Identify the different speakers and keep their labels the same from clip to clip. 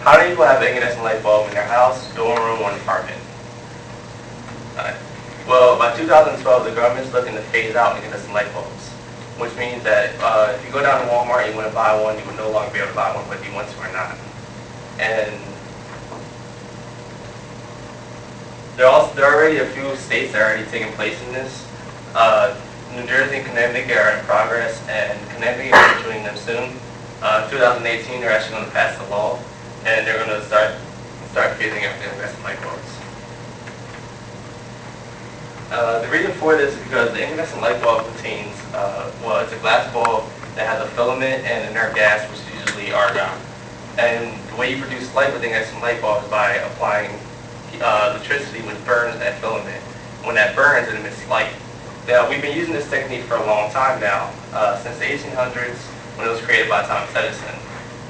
Speaker 1: How many people have an incandescent light bulb in their house, dorm room, or apartment? Alright. Well, by 2012, the government's looking to phase out incandescent light bulbs, which means that if you go down to Walmart and you want to buy one, you will no longer be able to buy one whether you want to or not. And there are already a few states that are already taking place in this. New Jersey and Connecticut are in progress, and Connecticut is doing them soon. 2018, they're actually going to pass the law, and they're going to start phasing out the incandescent light bulbs. The reason for this is because the incandescent light bulb contains, well, it's a glass bulb that has a filament and inert gas, which is usually argon. And the way you produce light with the incandescent light bulb is by applying electricity, which burns that filament. When that burns, it emits light. Now, we've been using this technique for a long time now, since the 1800s, when it was created by Thomas Edison.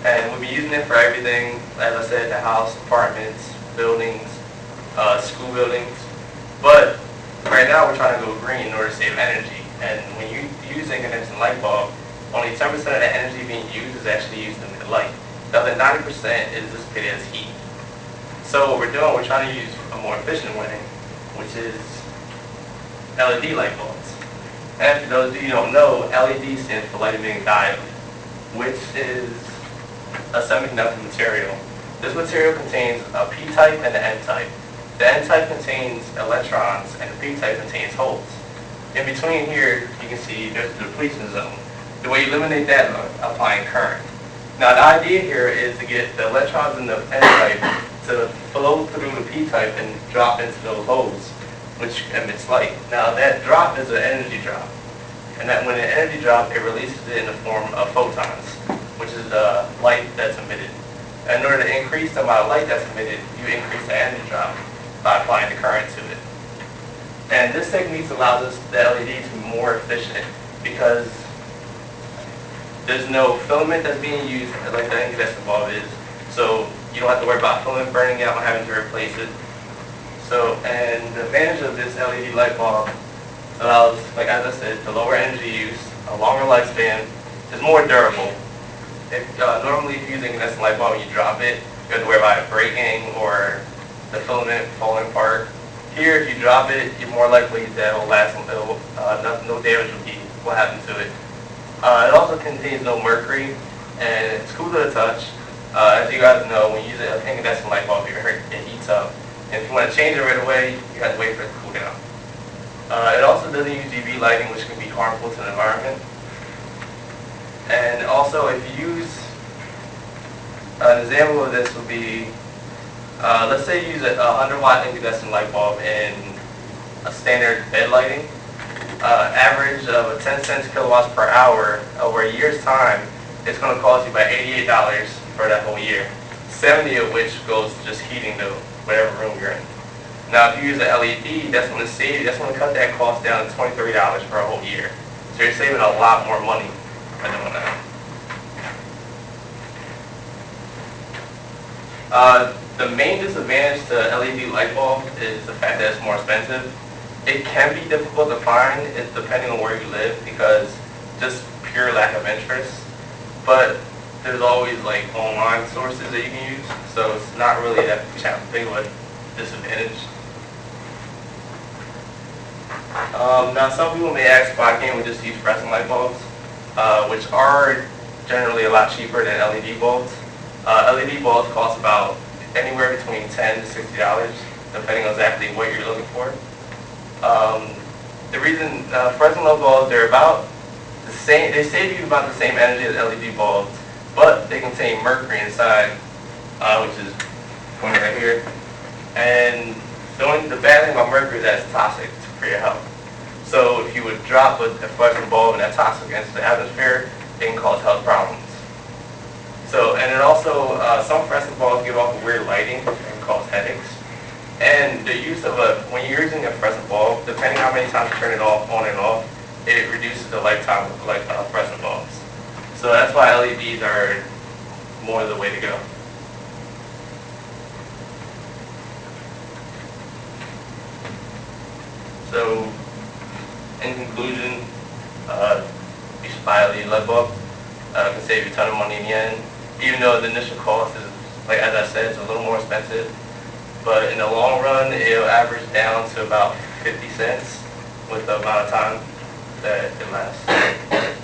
Speaker 1: And we've been using it for everything, as I said, the house, apartments, buildings, school buildings. But right now, we're trying to go green in order to save energy. And when you use an incandescent light bulb, only 10% of the energy being used is actually used to emit light. The other 90% is dissipated as heat. So what we're doing, we're trying to use a more efficient way, which is LED light bulbs. And for those of you who don't know, LED stands for light emitting diode, which is a semiconductor material. This material contains a P-type and an N-type. The N-type contains electrons and the P-type contains holes. In between here, you can see there's the depletion zone. The way you eliminate that is applying current. Now the idea here is to get the electrons in the N-type to flow through the P-type and drop into those holes, which emits light. Now that drop is an energy drop. And that when an energy drop, it releases it in the form of photons, which is the light that's emitted. And in order to increase the amount of light that's emitted, you increase the energy drop by applying the current to it. And this technique allows us, the LED, to be more efficient because there's no filament that's being used like the incandescent bulb is. So you don't have to worry about filament burning out and having to replace it. So, and the advantage of this LED light bulb allows, like as I said, to lower energy use, a longer lifespan, is more durable. Normally if you're using an incandescent light bulb and you drop it, you have to worry about it breaking or the filament falling apart. Here, if you drop it, you're more likely that it will last, no damage will happen to it. It also contains no mercury, and it's cool to the touch. As you guys know, when you use an incandescent light bulb, it heats up. And if you want to change it right away, you have to wait for it to cool down. It also doesn't use UV lighting, which can be harmful to the environment. And also, if you use, an example of this would be, let's say you use a 100-watt incandescent light bulb in a standard bed lighting. Average of a 10 cents kilowatts per hour over a year's time, it's going to cost you about $88 for that whole year. 70 of which goes to just heating the whatever room you're in. Now, if you use an LED, that's going to cut that cost down to $23 for a whole year. So you're saving a lot more money by doing that. The main disadvantage to LED light bulb is the fact that it's more expensive. It can be difficult to find, it's depending on where you live, because just pure lack of interest. But there's always like online sources that you can use, so it's not really that big of a disadvantage. Now some people may ask, why can't we just use fluorescent light bulbs, which are generally a lot cheaper than LED bulbs. LED bulbs cost about anywhere between $10 to $60, depending on exactly what you're looking for. The reason fluorescent light bulbs, they're about the same, they save you about the same energy as LED bulbs, but they contain mercury inside, which is pointing right here. And the bad thing about mercury is that it's toxic for your health. So if you would drop a fluorescent bulb and that toxic into the atmosphere, it can cause health problems. So, and it also, some fluorescent bulbs give off a weird lighting and can cause headaches. And the use of when you're using a fluorescent bulb, depending on how many times you turn it off, on and off, it reduces the lifetime of fluorescent bulbs. So that's why LEDs are more the way to go. So, in conclusion, you should buy a LED light bulb. It can save you a ton of money in the end. Even though the initial cost is like as I said, it's a little more expensive. But in the long run, it'll average down to about 50 cents with the amount of time that it lasts.